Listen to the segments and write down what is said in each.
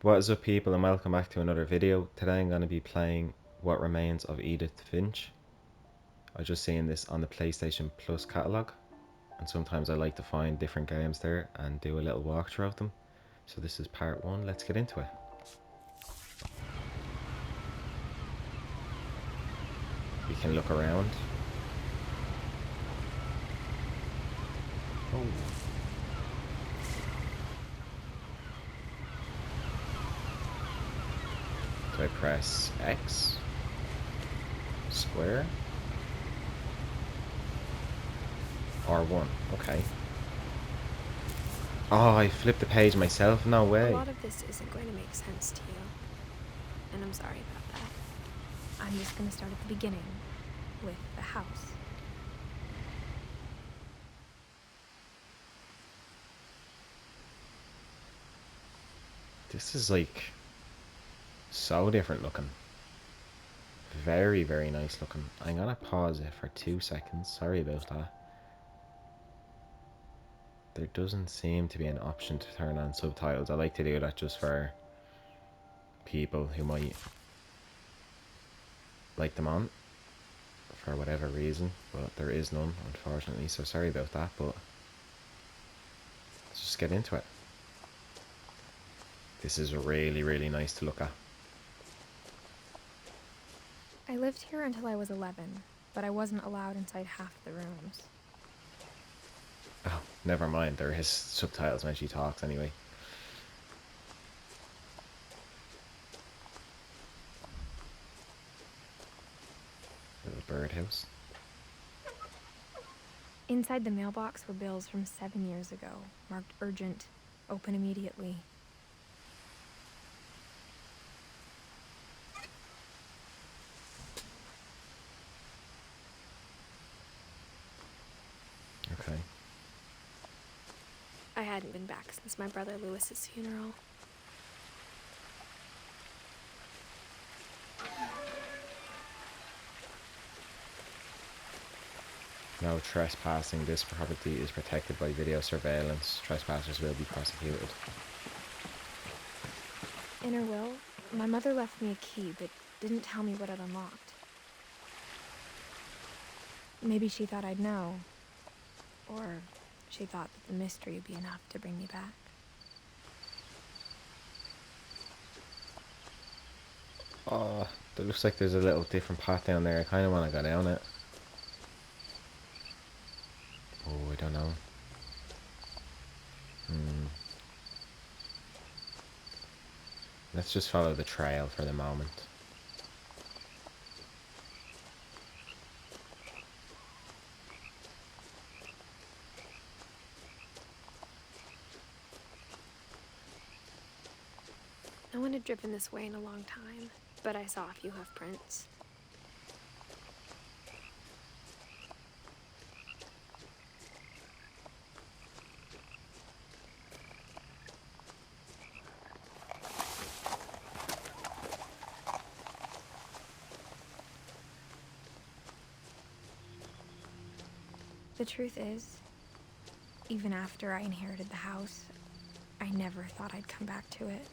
What is up, people, and welcome back to another video. Today I'm going to be playing What Remains of Edith Finch. I just seen this on the PlayStation Plus catalogue, and sometimes I like to find different games there and do a little walkthrough of them. So this is part 1, let's get into it. We can look around. Oh. Do I press X? Square? R1, okay. Oh, I flipped the page myself, no way. A lot of this isn't going to make sense to you, and I'm sorry about that. I'm just going to start at the beginning, with the house. This is like so different looking. Very, very nice looking. I'm gonna pause it for 2 seconds. Sorry about that. There doesn't seem to be an option to turn on subtitles. I like to do that just for people who might like them on for whatever reason, but there is none, unfortunately, so sorry about that, but let's just get into it. This is really, really nice to look at. I lived here until I was 11, but I wasn't allowed inside half the rooms. Oh, never mind, there is subtitles when she talks anyway. Little birdhouse. Inside the mailbox were bills from 7 years ago, marked urgent, open immediately. Okay. I hadn't been back since my brother Lewis's funeral. No trespassing. This property is protected by video surveillance. Trespassers will be prosecuted. In her will, my mother left me a key, but didn't tell me what it unlocked. Maybe she thought I'd know. Or she thought that the mystery would be enough to bring me back. Oh, there looks like there's a little different path down there. I kind of want to go down it. Oh, I don't know. Let's just follow the trail for the moment. No one had driven this way in a long time, but I saw a few hoof prints. The truth is, even after I inherited the house, I never thought I'd come back to it.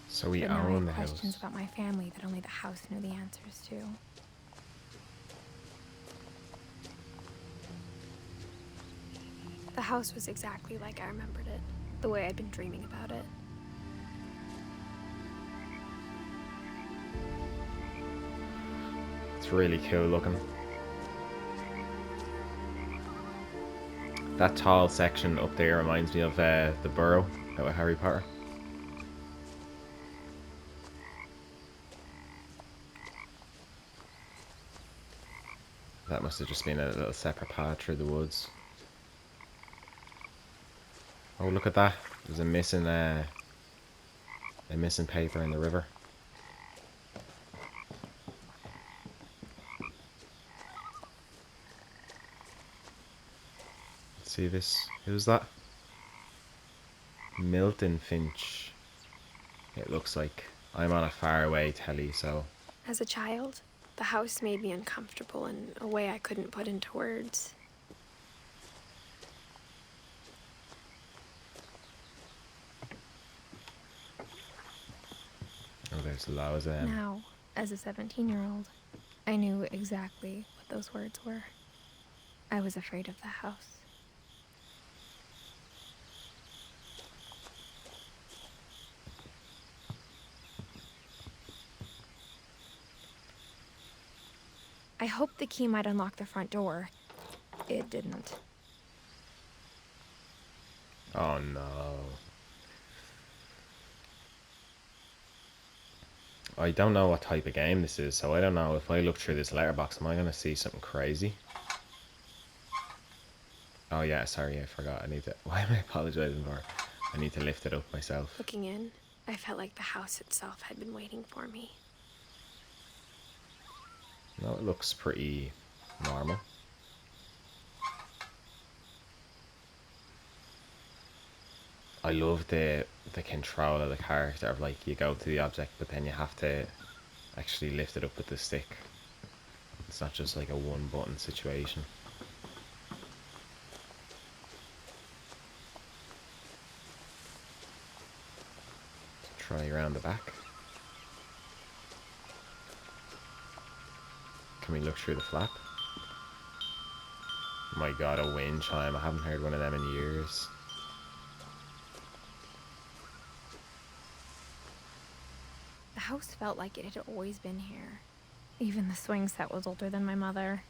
So we But now I own the have questions house. about my family that only the house knew the answers to. The house was exactly like I remembered it, the way I'd been dreaming about it. It's really cool looking. That tall section up there reminds me of the burrow out of Harry Potter. That must have just been a little separate path through the woods. Oh, look at that. There's a missing paper in the river. Let's see this. Who's that? Milton Finch. It looks like. I'm on a faraway telly, so... As a child, the house made me uncomfortable in a way I couldn't put into words. There's loads of them. Now, as a 17-year-old, I knew exactly what those words were. I was afraid of the house. I hoped the key might unlock the front door. It didn't. Oh no. I don't know what type of game this is, so I don't know if I look through this letterbox, am I going to see something crazy? Oh yeah, sorry, I forgot. I need to... Why am I apologizing for? I need to lift it up myself. Looking in, I felt like the house itself had been waiting for me. No, it looks pretty normal. I love the control of the character of like you go to the object but then you have to actually lift it up with the stick. It's not just like a one button situation. Try around the back. Can we look through the flap? My god, a wind chime. I haven't heard one of them in years. The house felt like it had always been here. Even the swing set was older than my mother.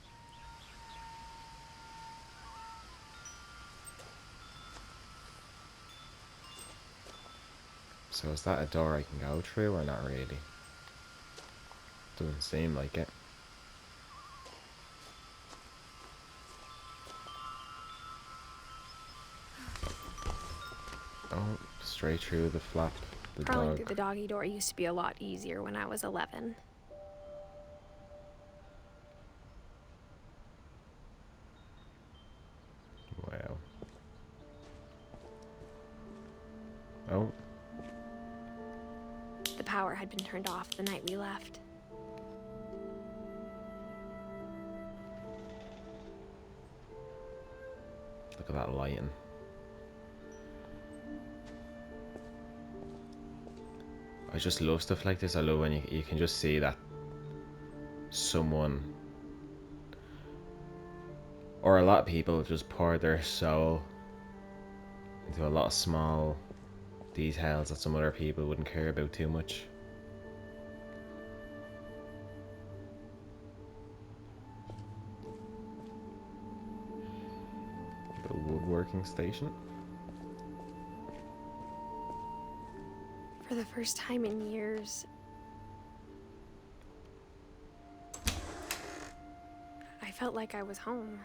So is that a door I can go through or not really? Doesn't seem like it. Oh, straight through the flap. The Crawling dog. through the doggy door used to be a lot easier when I was 11. Wow. Oh. The power had been turned off the night we left. Look at that lighting. I just love stuff like this. I love when you can just see that someone or a lot of people just pour their soul into a lot of small details that some other people wouldn't care about too much. The woodworking station. For the first time in years, I felt like I was home.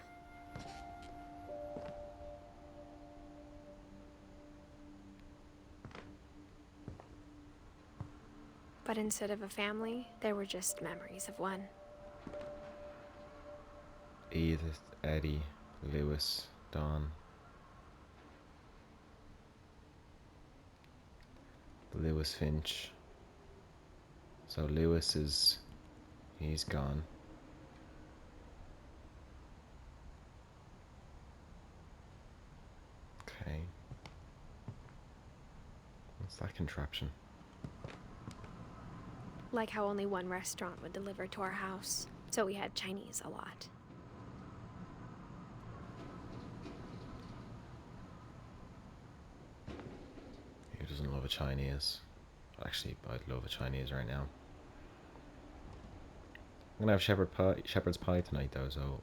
But instead of a family, there were just memories of one. Edith, Eddie, Lewis, Don. Lewis Finch. So Lewis he's gone. Okay. What's that contraption? Like how only one restaurant would deliver to our house, so we had Chinese a lot. Who doesn't love a Chinese? Actually, I'd love a Chinese right now. I'm gonna have shepherd's pie tonight though, so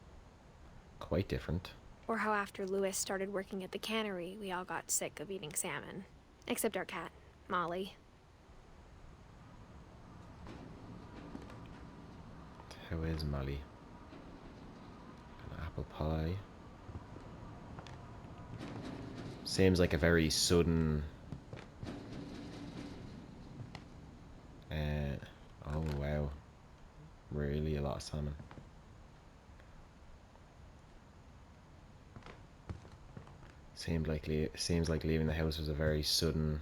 quite different. Or how after Lewis started working at the cannery, we all got sick of eating salmon. Except our cat, Molly. How is Molly? An apple pie. Seems like a very sudden... oh wow. Really a lot of salmon. Seems like leaving the house was a very sudden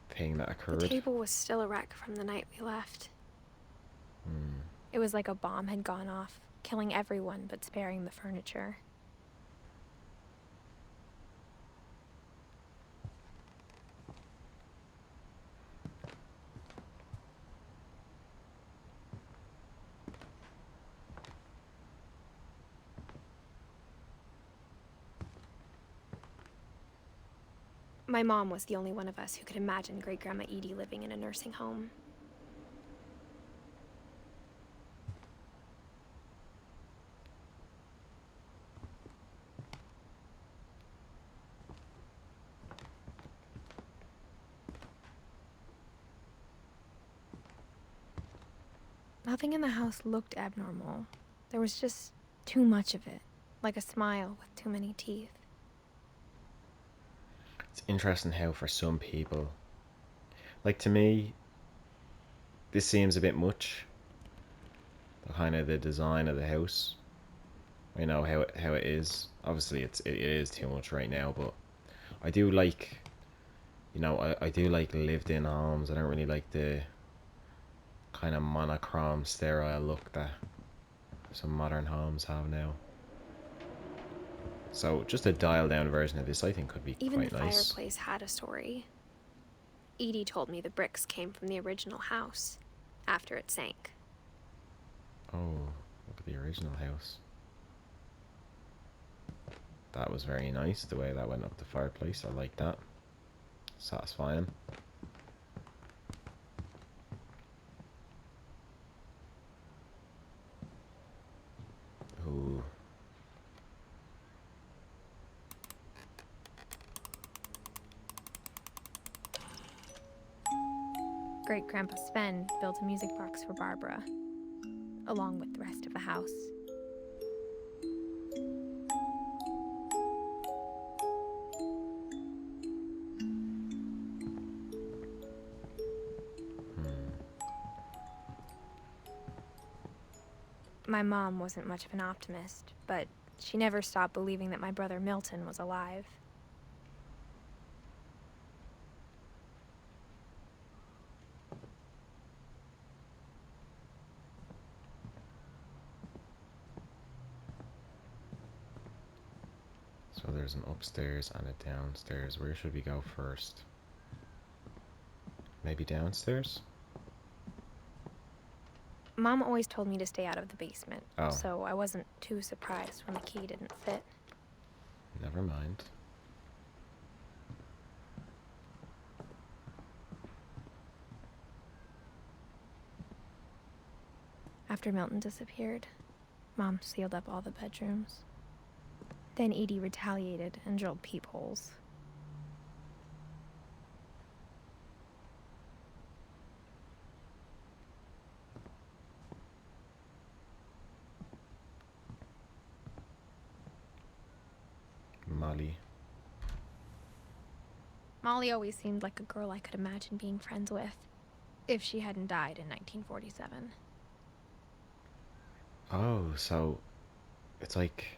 thing that occurred. The table was still a wreck from the night we left. It was like a bomb had gone off, killing everyone but sparing the furniture. My mom was the only one of us who could imagine Great-Grandma Edie living in a nursing home. Nothing in the house looked abnormal. There was just too much of it, like a smile with too many teeth. It's interesting how for some people, like to me, this seems a bit much. The kind of the design of the house. I know how it is. Obviously, it is too much right now, but I do like, I do like lived-in homes. I don't really like the kind of monochrome, sterile look that some modern homes have now. So just a dialed-down version of this, I think, could be Even quite the nice. fireplace had a story. Edie told me the bricks came from the original house, after it sank. Oh, look at the original house. That was very nice, the way that went up the fireplace. I like that. Satisfying. Ooh. Great-Grandpa Sven built a music box for Barbara, along with the rest of the house. My mom wasn't much of an optimist, but she never stopped believing that my brother Milton was alive. So there's an upstairs and a downstairs. Where should we go first? Maybe downstairs? Mom always told me to stay out of the basement, Oh. so I wasn't too surprised when the key didn't fit. Never mind. After Milton disappeared, Mom sealed up all the bedrooms. Then Edie retaliated and drilled peepholes. Molly. Molly always seemed like a girl I could imagine being friends with, if she hadn't died in 1947. Oh, so it's like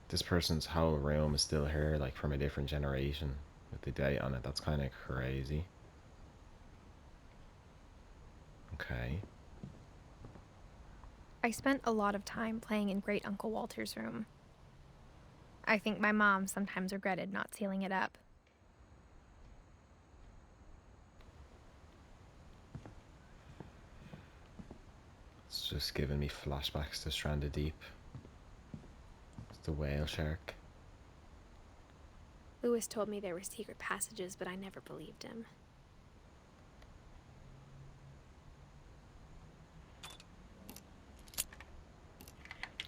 this person's whole room is still here, like from a different generation with the date on it. That's kind of crazy. Okay. I spent a lot of time playing in Great Uncle Walter's room. I think my mom sometimes regretted not sealing it up. It's just giving me flashbacks to Stranded Deep. It's the whale shark. Lewis told me there were secret passages, but I never believed him.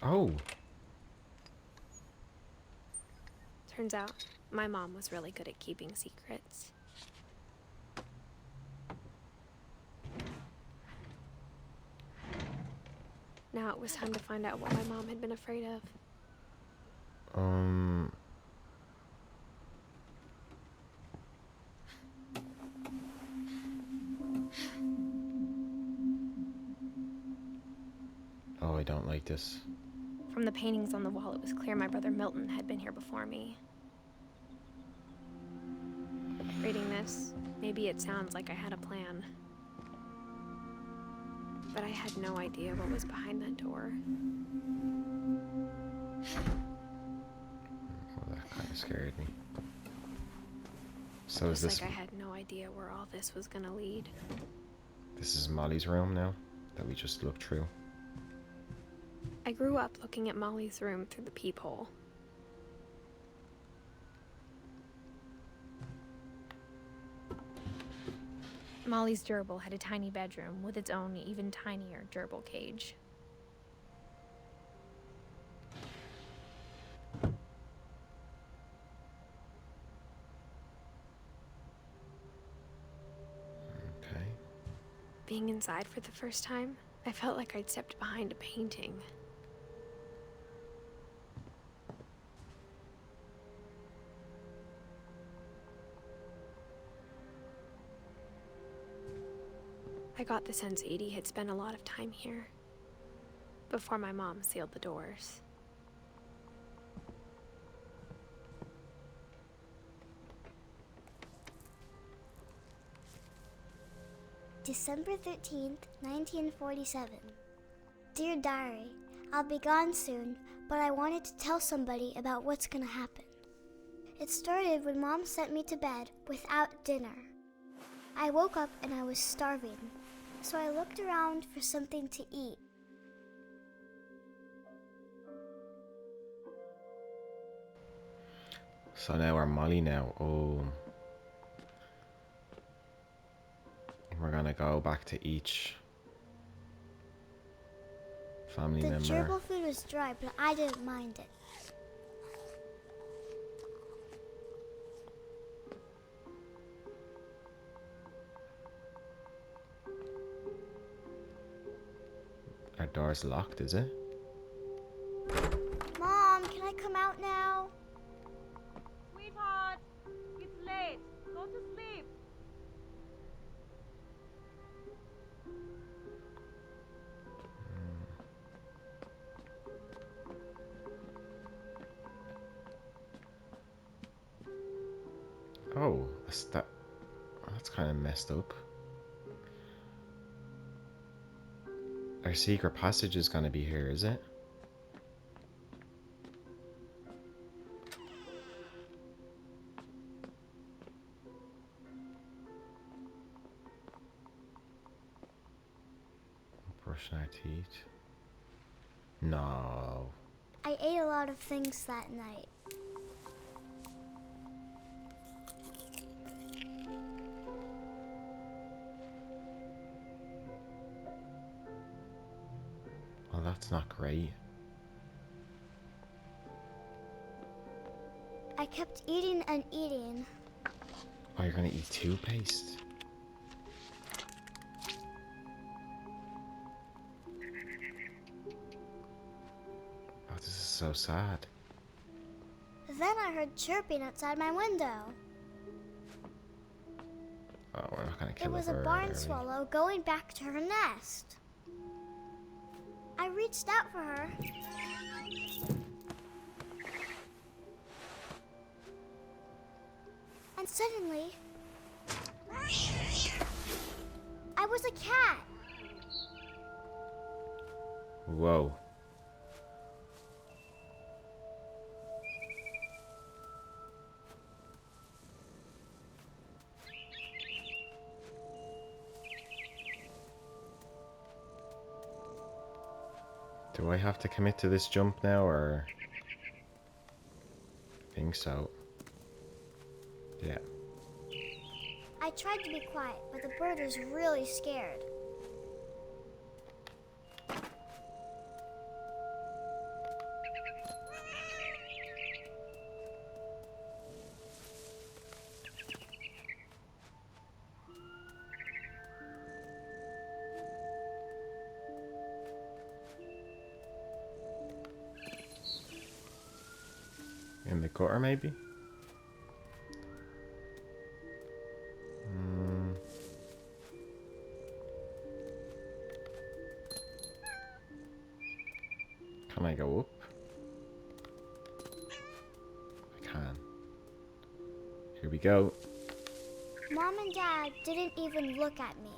Oh! Turns out, my mom was really good at keeping secrets. Now it was time to find out what my mom had been afraid of. Oh, I don't like this. From the paintings on the wall, it was clear my brother Milton had been here before me. Reading this, maybe it sounds like I had a plan. But I had no idea what was behind that door. Well, that kind of scared me. So Just is this... like I had no idea where all this was gonna lead. This is Molly's room now that we just looked through. I grew up looking at Molly's room through the peephole. Molly's gerbil had a tiny bedroom with its own even tinier gerbil cage. Okay. Being inside for the first time, I felt like I'd stepped behind a painting. I got the sense Edie had spent a lot of time here, before my mom sealed the doors. December 13th, 1947. Dear Diary, I'll be gone soon, but I wanted to tell somebody about what's gonna happen. It started when Mom sent me to bed without dinner. I woke up and I was starving, so I looked around for something to eat. So now we're Molly now. Oh. We're gonna go back to each family The member. gerbil food was dry, but I didn't mind it. Our door's locked, is it? Mom, can I come out now? Sweetheart, it's late. Go to sleep. Oh, that's kind of messed up. Our secret passage is gonna be here, is it? Brushing our teeth. No. I ate a lot of things that night. Well, that's not great. I kept eating and eating. Oh, you're gonna eat toothpaste? Oh, this is so sad. Then I heard chirping outside my window. Oh, we're not gonna kill It was a bird, a barn are we? swallow going back to her nest. I reached out for her. And suddenly, I was a cat. Whoa. Do I have to commit to this jump now, or? I think so. Yeah. I tried to be quiet, but the bird was really scared. In the gutter, maybe? Can I go up? I can. Here we go. Mom and Dad didn't even look at me.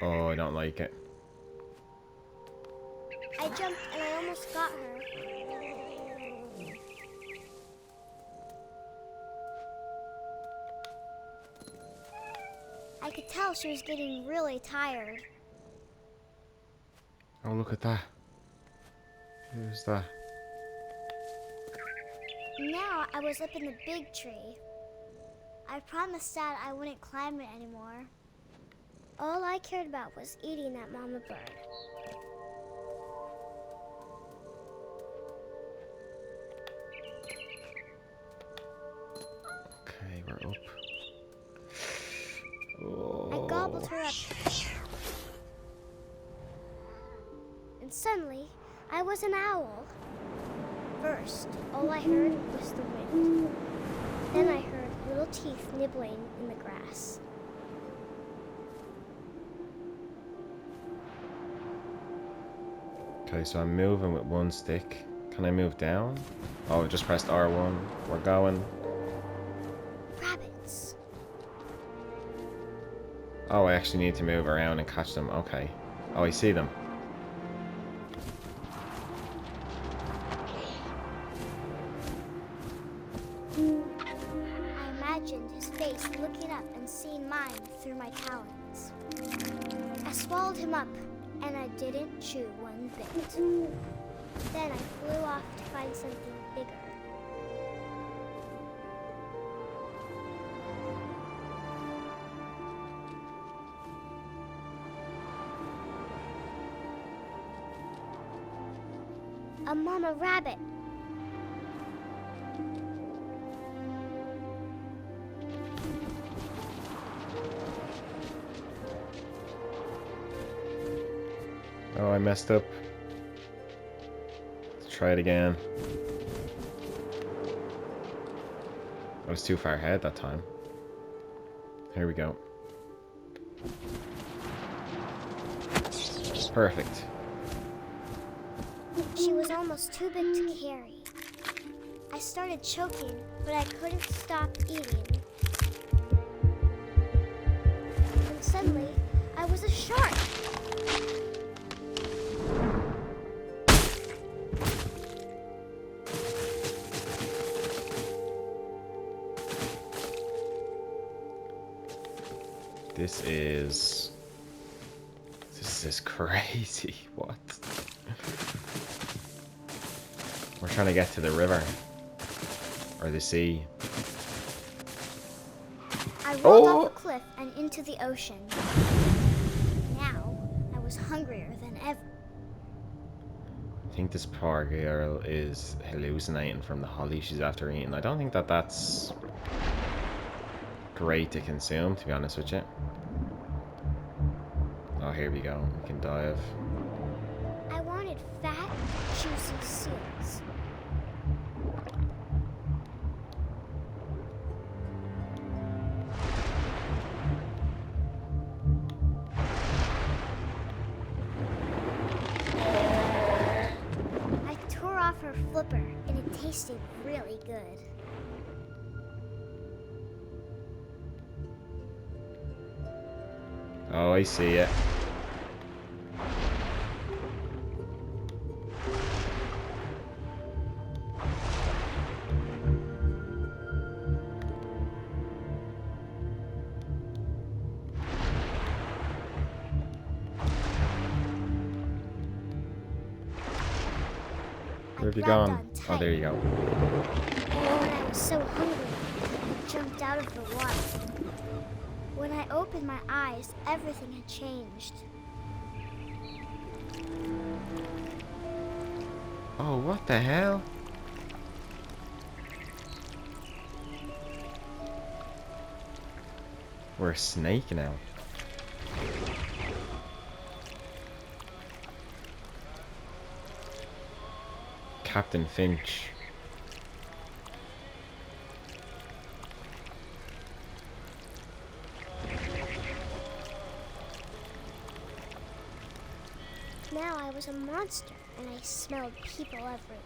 Oh, I don't like it. I jumped and I almost got her. I could tell she was getting really tired. Oh, look at that. Who's that? Now I was up in the big tree. I promised Dad I wouldn't climb it anymore. All I cared about was eating that mama bird. Okay, we're up. I gobbled Oh. her up. And suddenly, I was an owl. First, all I heard was the wind. Then I heard little teeth nibbling in the grass. Okay, so I'm moving with one stick. Can I move down? Oh, I just pressed R1. We're going. Rabbits. Oh, I actually need to move around and catch them. Okay. Oh, I see them. I imagined his face looking up and seeing mine through my talons. I swallowed him up, and I didn't chew one bit. Then I flew off to find something bigger. A mama rabbit. Oh, I messed up. Let's try it again. I was too far ahead that time. Here we go. Perfect. She was almost too big to carry. I started choking, but I couldn't stop eating. And suddenly, I was a shark. This is crazy. What? We're trying to get to the river. Or the sea. I rolled off a cliff and into the ocean. Now, I was hungrier than ever. I think this poor girl is hallucinating from the holly she's after eating. I don't think that that's great to consume, to be honest with you. Oh, here we go. We can dive. I wanted fat, juicy seals. I tore off her flipper, and it tasted really good. Oh, I see it. Where have you grabbed gone? on Oh, there you go. And when I was so hungry, I jumped out of the water. When I opened my eyes, everything had changed. Oh, what the hell? We're a snake now. Captain Finch. Now I was a monster, and I smelled people everywhere.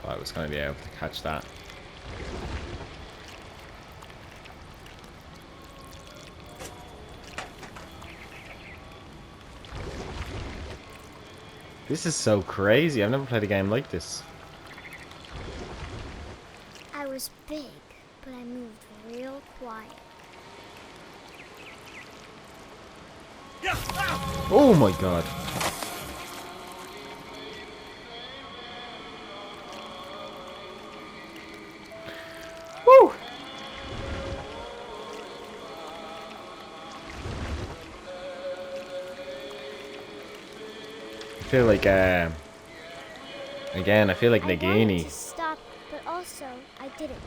Thought I was going to be able to catch that. This is so crazy. I've never played a game like this. I was big, but I moved real quiet. Oh my god. Woo! I feel like, again, I feel like I wanted Nagini. to stop, but also I didn't.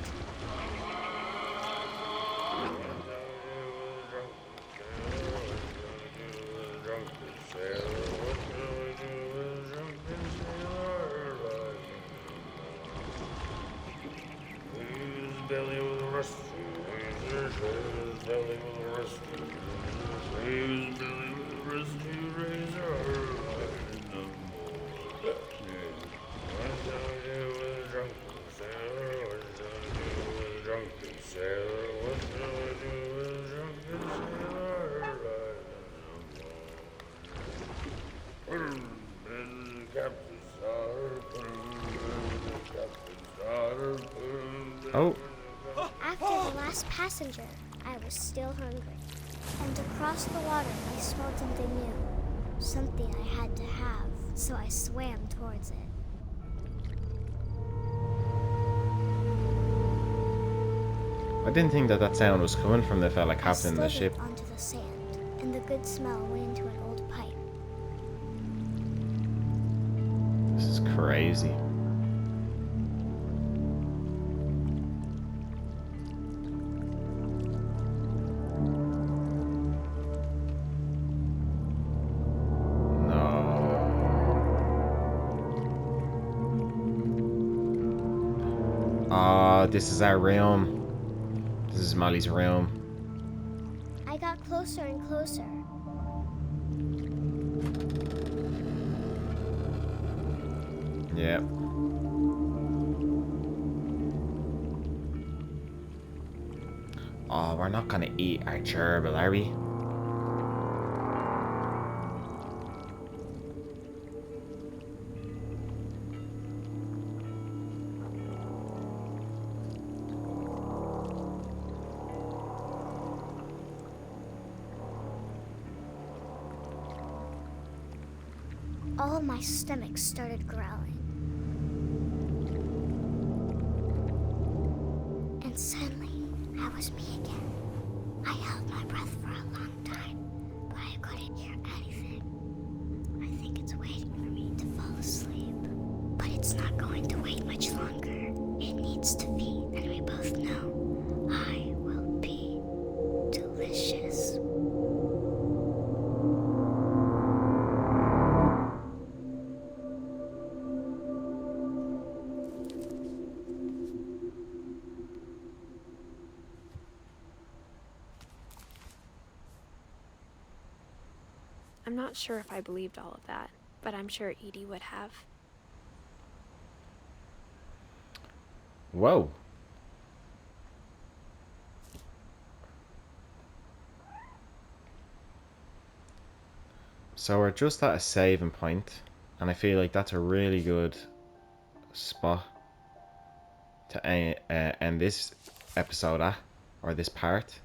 Oh, After the last passenger, I was still hungry. And across the water, I smelled something new. Something I had to have, so I swam towards it. I didn't think that that sound was coming from the fella I captaining the slithered ship. onto the sand, and the good smell went into an old pipe. This is crazy. Ah, this is our room. This is Molly's room. I got closer and closer. Yep. Oh, we're not gonna eat our gerbil, are we? All my stomach started growling. And suddenly, I was me again. I held my breath for a long time, but I couldn't hear anything. I think it's waiting for me to fall asleep. But it's not going to wait much longer. It needs to feed, and we both know I will be delicious. I'm not sure if I believed all of that, but I'm sure Edie would have. Whoa. So we're just at a saving point, and I feel like that's a really good spot to end this episode at, or this part.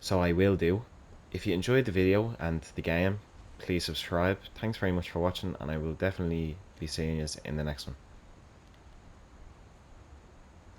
So I will do. If you enjoyed the video and the game, please subscribe. Thanks very much for watching, and I will definitely be seeing you in the next one.